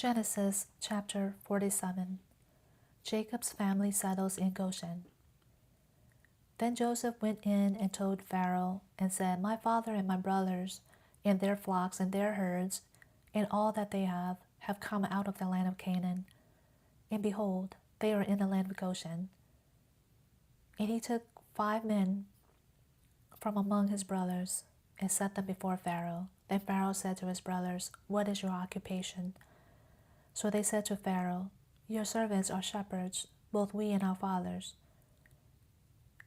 Genesis chapter 47. Jacob's family settles in Goshen. Then Joseph went in and told Pharaoh and said, My father and my brothers and their flocks and their herds and all that they have come out of the land of Canaan. And behold, they are in the land of Goshen. And he took 5 men from among his brothers and set them before Pharaoh. Then Pharaoh said to his brothers, What is your occupation? So they said to Pharaoh, Your servants are shepherds, both we and our fathers.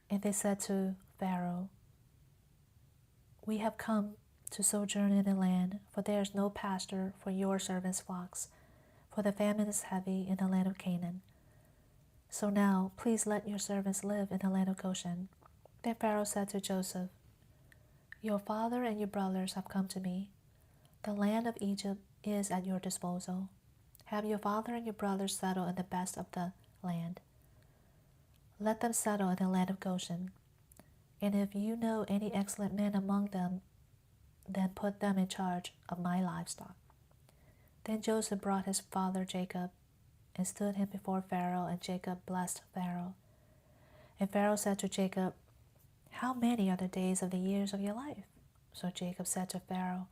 And they said to Pharaoh, We have come to sojourn in the land, for there is no pasture for your servants' flocks, for the famine is heavy in the land of Canaan. So now, please let your servants live in the land of Goshen. Then Pharaoh said to Joseph, Your father and your brothers have come to me. The land of Egypt is at your disposal. Have your father and your brothers settle in the best of the land. Let them settle in the land of Goshen. And if you know any excellent men among them, then put them in charge of my livestock. Then Joseph brought his father Jacob and stood him before Pharaoh, and Jacob blessed Pharaoh. And Pharaoh said to Jacob, How many are the days of the years of your life? So Jacob said to Pharaoh,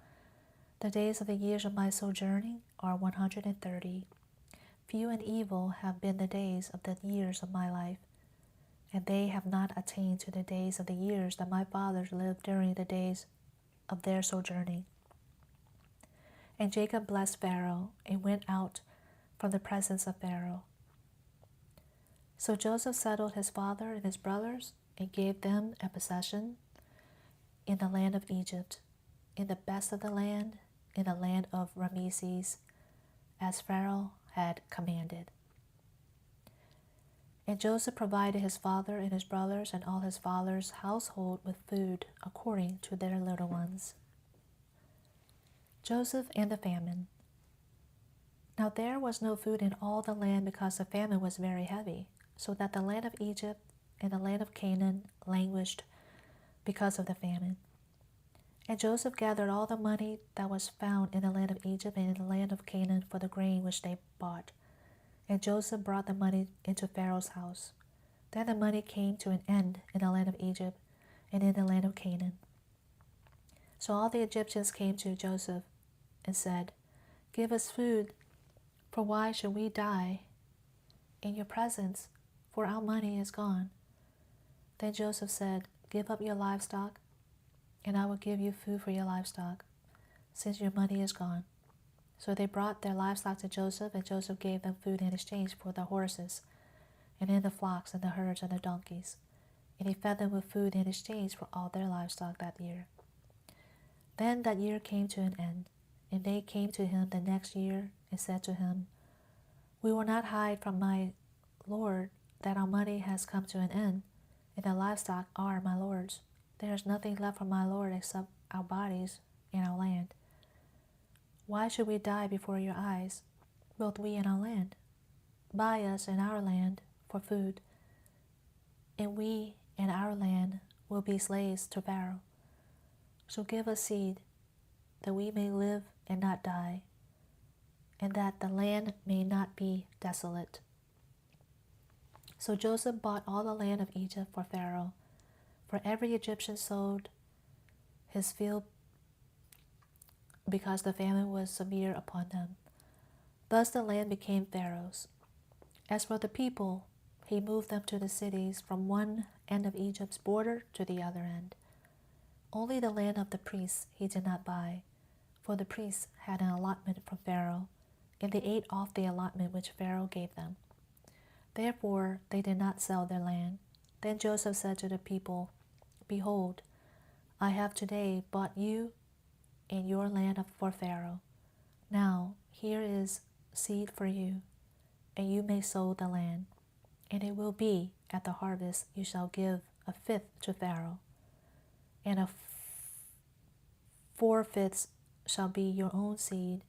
The days of the years of my sojourning are 130. Few and evil have been the days of the years of my life, and they have not attained to the days of the years that my fathers lived during the days of their sojourning. And Jacob blessed Pharaoh and went out from the presence of Pharaoh. So Joseph settled his father and his brothers and gave them a possession in the land of Egypt, in the best of the land, in the land of Ramesses, as Pharaoh had commanded. And Joseph provided his father and his brothers and all his father's household with food according to their little ones. Joseph and the famine. Now there was no food in all the land because the famine was very heavy, so that the land of Egypt and the land of Canaan languished because of the famine. And Joseph gathered all the money that was found in the land of Egypt and in the land of Canaan for the grain which they bought. And Joseph brought the money into Pharaoh's house. Then the money came to an end in the land of Egypt and in the land of Canaan. So all the Egyptians came to Joseph and said, Give us food, for why should we die in your presence? For our money is gone. Then Joseph said, Give up your livestock, and I will give you food for your livestock, since your money is gone. So they brought their livestock to Joseph, and Joseph gave them food in exchange for the horses, and in the flocks, and the herds, and the donkeys. And he fed them with food in exchange for all their livestock that year. Then that year came to an end, and they came to him the next year, and said to him, We will not hide from my lord that our money has come to an end, and the livestock are my lord's. There is nothing left for my lord except our bodies and our land. Why should we die before your eyes, both we and our land? Buy us and our land for food, and we and our land will be slaves to Pharaoh. So give us seed, that we may live and not die, and that the land may not be desolate. So Joseph bought all the land of Egypt for Pharaoh, for every Egyptian sold his field because the famine was severe upon them. Thus the land became Pharaoh's. As for the people, he moved them to the cities from one end of Egypt's border to the other end. Only the land of the priests he did not buy, for the priests had an allotment from Pharaoh, and they ate off the allotment which Pharaoh gave them. Therefore they did not sell their land. Then Joseph said to the people, Behold, I have today bought you and your land for Pharaoh. Now here is seed for you, and you may sow the land. And it will be at the harvest you shall give a fifth to Pharaoh, and a 4/5 shall be your own seed,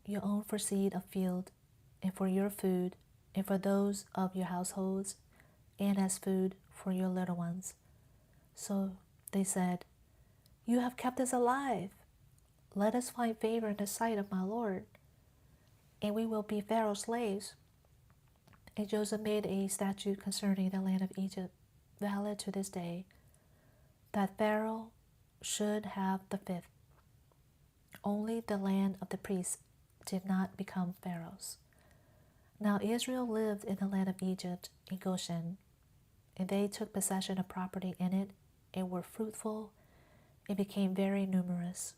your own for seed of field, and for your food, and for those of your households, and as food for your little ones. So they said, You have kept us alive. let us find favor in the sight of my Lord, and we will be Pharaoh's slaves. And Joseph made a statute concerning the land of Egypt, valid to this day, that Pharaoh should have the fifth. Only the land of the priests did not become Pharaoh's. Now Israel lived in the land of Egypt in Goshen, and they took possession of property in it, and were fruitful, and became very numerous.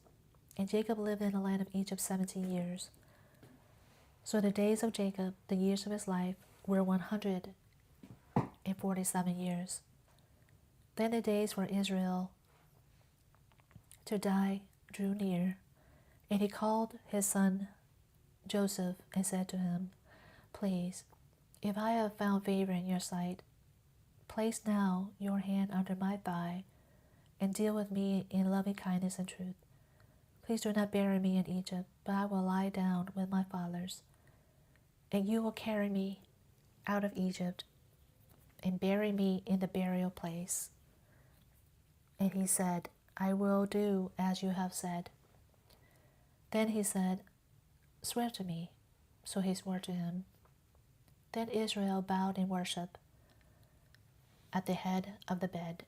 And Jacob lived in the land of Egypt 17 years. So the days of Jacob, the years of his life, were 147 years. Then the days for Israel to die drew near, and he called his son Joseph and said to him, Please, if I have found favor in your sight, place now your hand under my thigh, and deal with me in loving kindness and truth. Please do not bury me in Egypt, but I will lie down with my fathers, and you will carry me out of Egypt and bury me in the burial place. And he said, I will do as you have said. Then he said, Swear to me. So he swore to him. Then Israel bowed in worship at the head of the bed.